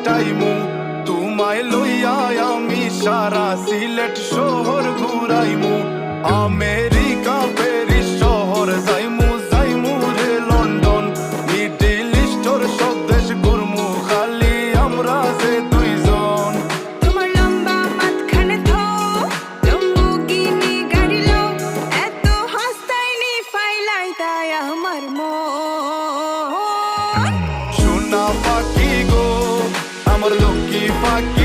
কাটাইমু তোমায় লইয়া আমি সারা সিলেট শহর ঘুরাইমু আমেরিকা প্যারিস শহর যাইমু যাইমু রে লন্ডন মিডল ইস্টর সব দেশ ঘুরমু খালি আমরা যে দুইজন তোমার লম্বা মাঝখানে থো লম্বুগিনি গাড়ি লো এত হাসতাইনি ফাইলাই তাই আমার মন সোনা পাখি গো আমার লক্ষ্মী পাখি